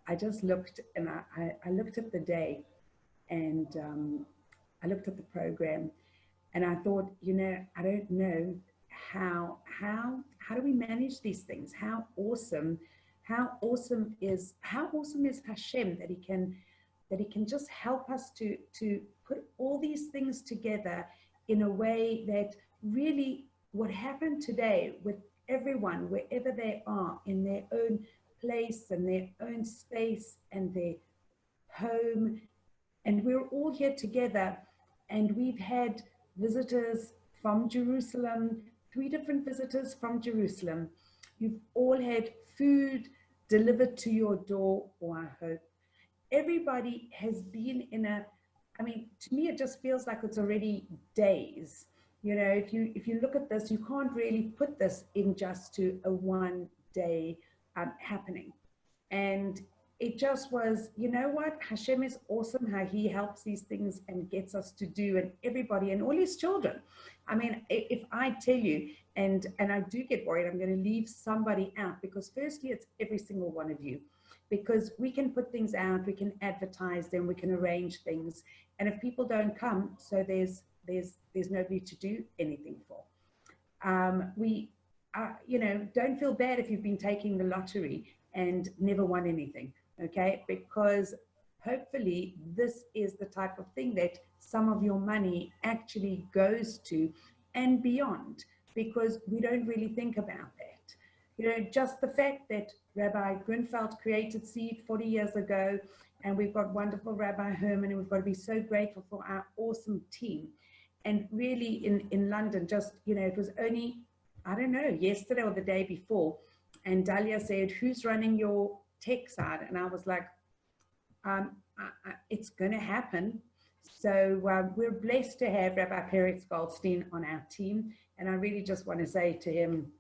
I just looked and I looked at the day, and I looked at the program, and I thought, you know, I don't know how do we manage these things? How awesome is Hashem that he can just help us to put all these things together in a way that really what happened today with everyone, wherever they are, in their own place and their own space and their home, and we're all here together, and we've had visitors from Jerusalem, 3 different visitors from Jerusalem. You've all had food delivered to your door, or I hope. Everybody has been in a, I mean, to me, it just feels like it's already days. You know, if you look at this, you can't really put this in just to a 1 day happening. And it just was, you know what, Hashem is awesome how he helps these things and gets us to do, and everybody and all his children. I mean, if I tell you, and I do get worried, I'm going to leave somebody out, because firstly, it's every single one of you, because we can put things out, we can advertise them, we can arrange things. And if people don't come, so there's nobody to do anything for. You know, don't feel bad if you've been taking the lottery and never won anything, okay? Because hopefully this is the type of thing that some of your money actually goes to and beyond, because we don't really think about that. You know, just the fact that Rabbi Grunfeld created Seed 40 years ago, and we've got wonderful Rabbi Herman, and we've got to be so grateful for our awesome team. And really in London, just, you know, it was only, I don't know, yesterday or the day before, and Dalia said, who's running your tech side? And I was like, it's going to happen. So we're blessed to have Rabbi Peretz Goldstein on our team. And I really just want to say to him,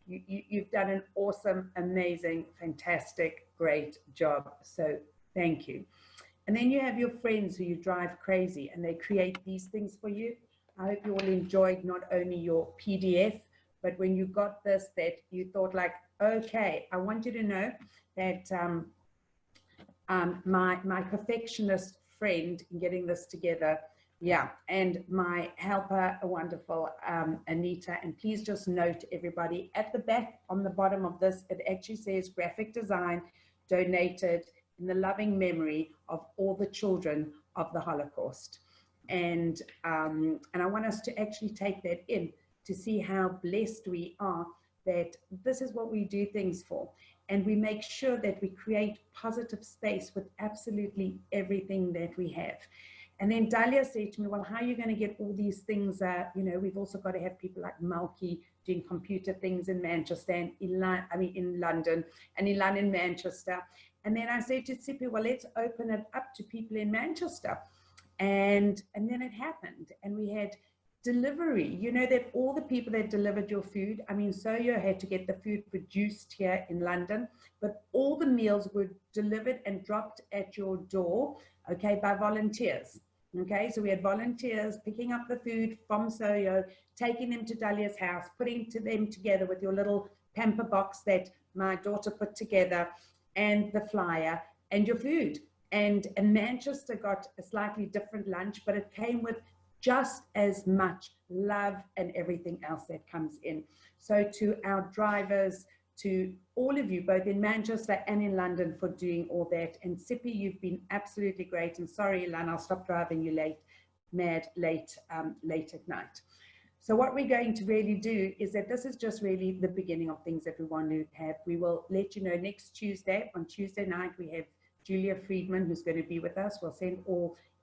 you've done an awesome, amazing, fantastic, great job. So thank you. And then you have your friends who you drive crazy, and they create these things for you. I hope you all enjoyed not only your PDF, but when you got this, that you thought like, okay, I want you to know that my perfectionist friend in getting this together, yeah, and my helper, a wonderful Anita. And please just note, everybody, at the back on the bottom of this, it actually says graphic design donated in the loving memory of all the children of the Holocaust. And I want us to actually take that in to see how blessed we are that this is what we do things for. And we make sure that we create positive space with absolutely everything that we have. And then Dalia said to me, well, how are you going to get all these things? You know, we've also got to have people like Malky doing computer things in Manchester, and in London, and Ilan in Manchester. And then I said to Tsipi, well, let's open it up to people in Manchester. And then it happened, and we had delivery. You know that all the people that delivered your food, I mean, Soyo had to get the food produced here in London, but all the meals were delivered and dropped at your door, okay, by volunteers. Okay, so we had volunteers picking up the food from Soyo, taking them to Dalia's house, putting them together with your little pamper box that my daughter put together, and the flyer, and your food. And Manchester got a slightly different lunch, but it came with just as much love and everything else that comes in. So to our drivers, to all of you, both in Manchester and in London, for doing all that. And Sippy, you've been absolutely great. And sorry, Ilan, I'll stop driving you late at night. So what we're going to really do is that this is just really the beginning of things that we want to have. We will let you know next Tuesday. On Tuesday night, we have Julia Friedman, who's going to be with us. We'll send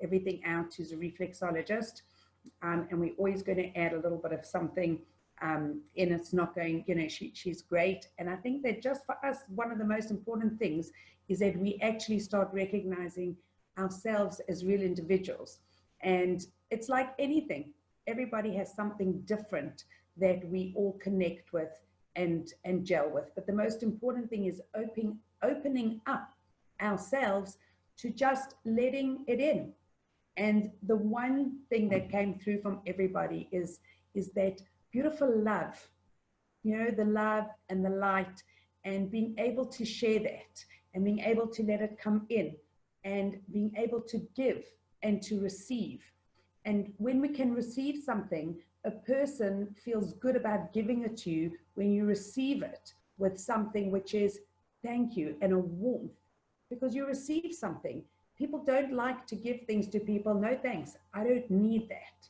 everything out, who's a reflexologist. And we're always going to add a little bit of something in. It's not going, you know, she's great. And I think that just for us, one of the most important things is that we actually start recognizing ourselves as real individuals. And it's like anything. Everybody has something different that we all connect with and gel with. But the most important thing is opening up ourselves to just letting it in. And the one thing that came through from everybody is that beautiful love, you know, the love and the light, and being able to share that. and being able to let it come in and being able to give and to receive. And when we can receive something, a person feels good about giving it to you when you receive it with something which is thank you and a warmth, because you receive something. People don't like to give things to people. No thanks, I don't need that.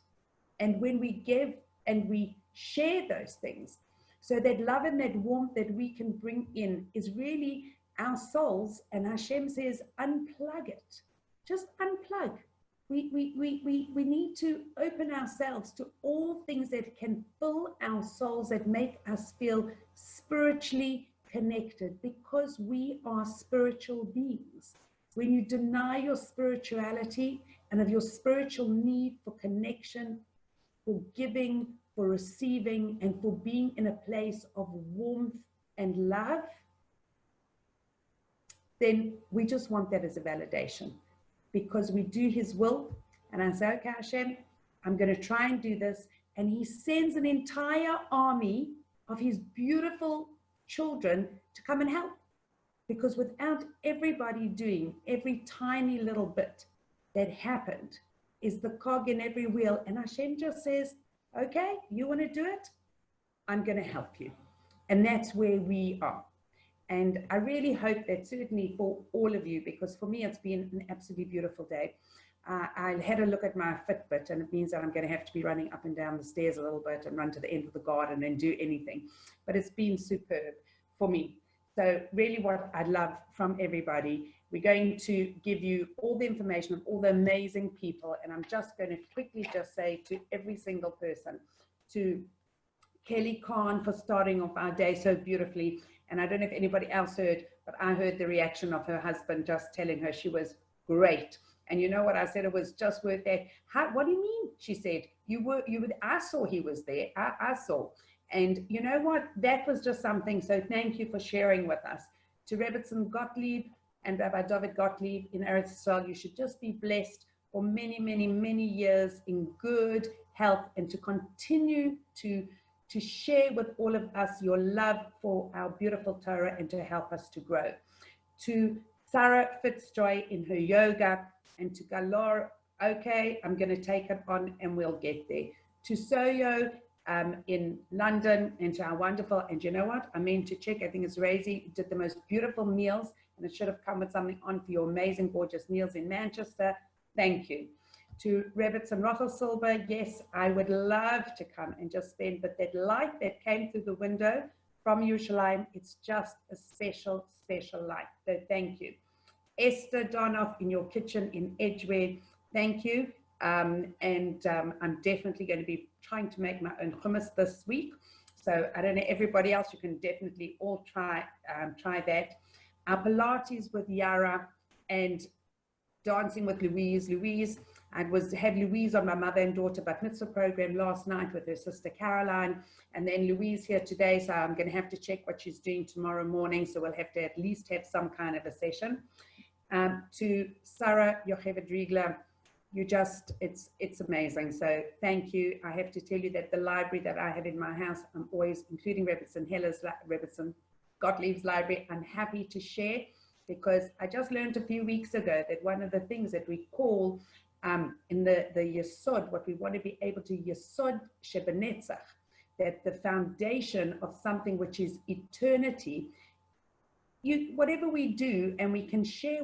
And when we give and we share those things, so that love and that warmth that we can bring in is really our souls. And Hashem says, unplug it. Just unplug. We need to open ourselves to all things that can fill our souls, that make us feel spiritually connected, because we are spiritual beings. When you deny your spirituality and of your spiritual need for connection, for giving, for receiving, and for being in a place of warmth and love, then we just want that as a validation, because we do his will. And I say, okay, Hashem, I'm going to try and do this. And he sends an entire army of his beautiful children to come and help. Because without everybody doing every tiny little bit that happened is the cog in every wheel. And Hashem just says, okay, you want to do it? I'm going to help you. And that's where we are. And I really hope that certainly for all of you, because for me, it's been an absolutely beautiful day. I had a look at my Fitbit, and it means that I'm going to have to be running up and down the stairs a little bit and run to the end of the garden and do anything. But it's been superb for me. So really what I'd love from everybody, we're going to give you all the information of all the amazing people. And I'm just going to quickly just say to every single person, to Kelly Khan for starting off our day so beautifully. And I don't know if anybody else heard, but I heard the reaction of her husband just telling her she was great. And you know what I said? It was just worth that. What do you mean? She said, I saw he was there. I saw. And you know what? That was just something. So thank you for sharing with us. To Rebbetzin Gottlieb and Rabbi David Gottlieb in Eretz Yisrael, you should just be blessed for many, many, many years in good health, and to continue to share with all of us your love for our beautiful Torah and to help us to grow. To Sarah Fitzjoy in her yoga, and to Galor, okay, I'm going to take it on and we'll get there. To Soyo in London, and to our wonderful, and you know what? I mean to check, I think it's Razy, did the most beautiful meals, and it should have come with something on for your amazing, gorgeous meals in Manchester. Thank you. To Rebitz and Rochel Silber, yes, I would love to come and just spend, but that light that came through the window from Yerushalayim, it's just a special, special light. So thank you. Esther Donoff in your kitchen in Edgware, thank you. I'm definitely going to be trying to make my own hummus this week. So I don't know, everybody else, you can definitely all try that. Our Pilates with Yara and dancing with Louise. I had Louise on my mother and daughter bat mitzvah program last night with her sister Caroline, and then Louise here today, so I'm going to have to check what she's doing tomorrow morning, so we'll have to at least have some kind of a session. To Sarah Yocheved Riegler, it's amazing, so thank you. I have to tell you that the library that I have in my house, I'm always, including Rebbetzin Gottlieb's library, I'm happy to share, because I just learned a few weeks ago that one of the things that we call in the Yesod, what we want to be able to Yesod Shebenetzach, that the foundation of something which is eternity, whatever we do, and we can share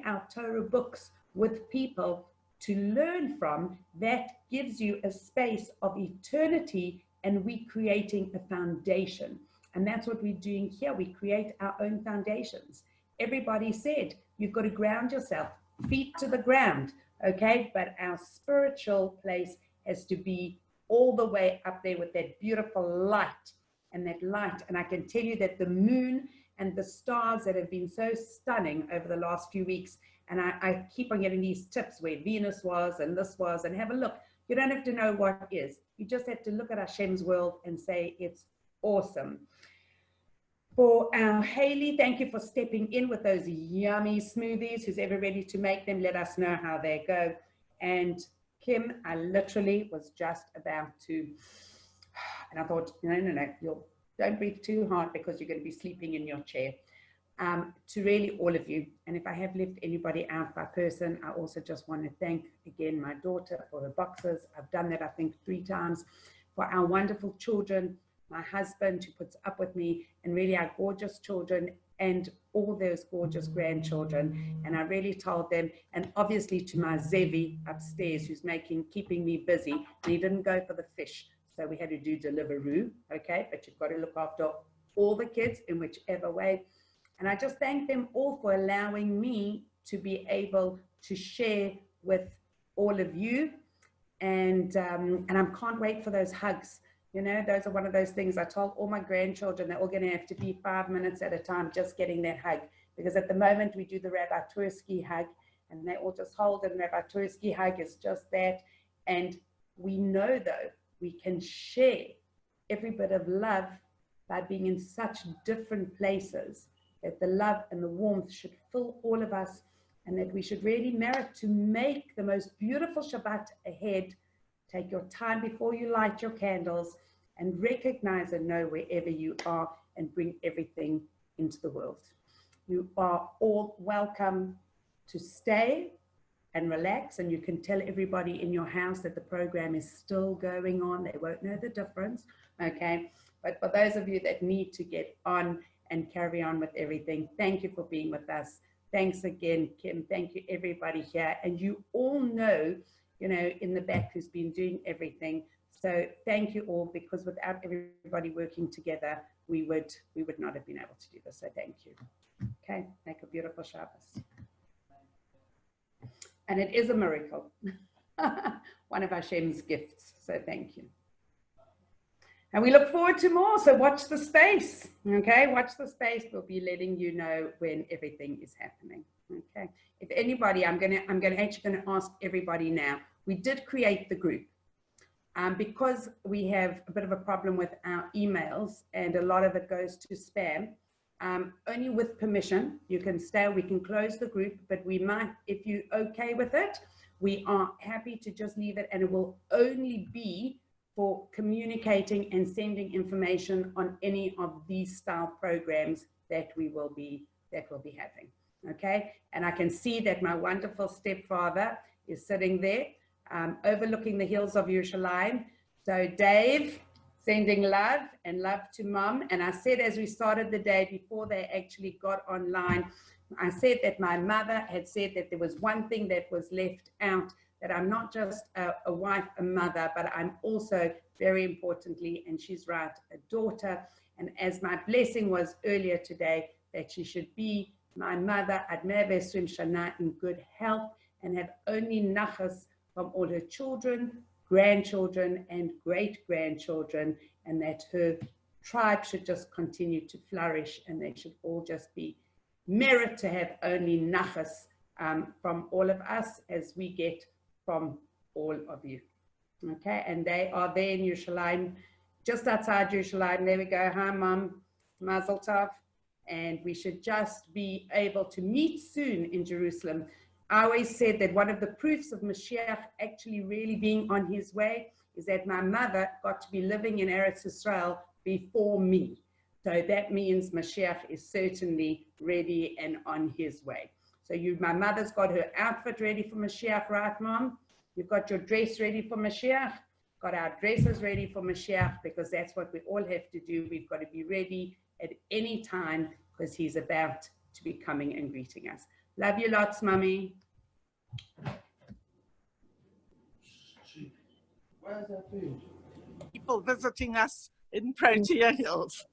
our Torah books with people to learn from, that gives you a space of eternity, and we creating a foundation. And that's what we're doing here. We create our own foundations. Everybody said, you've got to ground yourself, feet to the ground, okay? But our spiritual place has to be all the way up there with that beautiful light, and that light. And I can tell you that the moon and the stars that have been so stunning over the last few weeks, and I keep on getting these tips where Venus was and this was, and have a look. You don't have to know what is. You just have to look at Hashem's world and say, it's awesome. For our Haley, thank you for stepping in with those yummy smoothies. Who's ever ready to make them, let us know how they go. And Kim, I literally was just about to, and I thought, no, don't breathe too hard, because you're going to be sleeping in your chair. to really all of you. And if I have left anybody out by person, I also just want to thank again my daughter for the boxes. I've done that I think 3 times. For our wonderful children, my husband who puts up with me, and really our gorgeous children and all those gorgeous grandchildren. And I really told them, and obviously to my Zevi upstairs who's keeping me busy, and he didn't go for the fish, so we had to do Deliveroo, okay? But you've got to look after all the kids in whichever way. And I just thank them all for allowing me to be able to share with all of you. And I can't wait for those hugs. You know, those are one of those things I told all my grandchildren, they're all going to have to be 5 minutes at a time just getting that hug. Because at the moment we do the Rabbi Tursky hug, and they all just hold, and Rabbi Tursky hug is just that. And we know, though, we can share every bit of love by being in such different places, that the love and the warmth should fill all of us, and that we should really merit to make the most beautiful Shabbat ahead. Take your time before you light your candles and recognize and know wherever you are, and bring everything into the world. You are all welcome to stay and relax, and you can tell everybody in your house that the program is still going on. They won't know the difference, okay? But for those of you that need to get on and carry on with everything, thank you for being with us. Thanks again, Kim. Thank you, everybody here. And you all know, you know, in the back who's been doing everything. So thank you all, because without everybody working together, we would not have been able to do this. So thank you. Okay, make a beautiful Shabbos. And it is a miracle. One of Hashem's gifts. So thank you. And we look forward to more. So watch the space. Okay, watch the space. We'll be letting you know when everything is happening. Okay. If anybody, I'm actually gonna ask everybody now. We did create the group because we have a bit of a problem with our emails, and a lot of it goes to spam. Only with permission, you can stay. We can close the group, but we might, if you're okay with it, we are happy to just leave it, and it will only be for communicating and sending information on any of these style programs that we will be having. Okay, and I can see that my wonderful stepfather is sitting there overlooking the hills of Yerushalayim. So Dave, sending love and love to Mom. And I said, as we started the day, before they actually got online, I said that my mother had said that there was one thing that was left out, that I'm not just a wife, a mother, but I'm also, very importantly, and she's right, a daughter. And as my blessing was earlier today, that she should be my mother, Admer Vesrim Shana, in good health, and have only nachas from all her children, grandchildren, and great-grandchildren, and that her tribe should just continue to flourish, and they should all just be merit to have only nachas from all of us, as we get from all of you. Okay, and they are there in Yerushalayim, just outside Yerushalayim. There we go. Hi, Mom. Mazel tov. And we should just be able to meet soon in Jerusalem. I always said that one of the proofs of Mashiach actually really being on his way is that my mother got to be living in Eretz Israel before me. So that means Mashiach is certainly ready and on his way. So my mother's got her outfit ready for Mashiach, right, Mom? You've got your dress ready for Mashiach? Got our dresses ready for Mashiach, because that's what we all have to do. We've got to be ready at any time, because he's about to be coming and greeting us. Love you lots, Mummy. Where's that food? People visiting us in Protea Hills.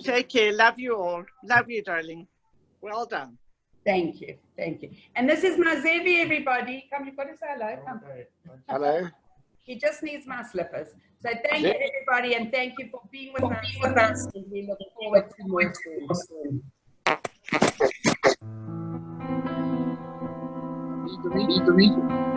Take care. Love you all. Love you, darling. Well done. Thank you. Thank you. And this is my Zevi, everybody. Come, you've got to say hello. Come. Hello. He just needs my slippers. So thank you, everybody, and thank you for being with us. And we look forward to more soon. Need to meet you.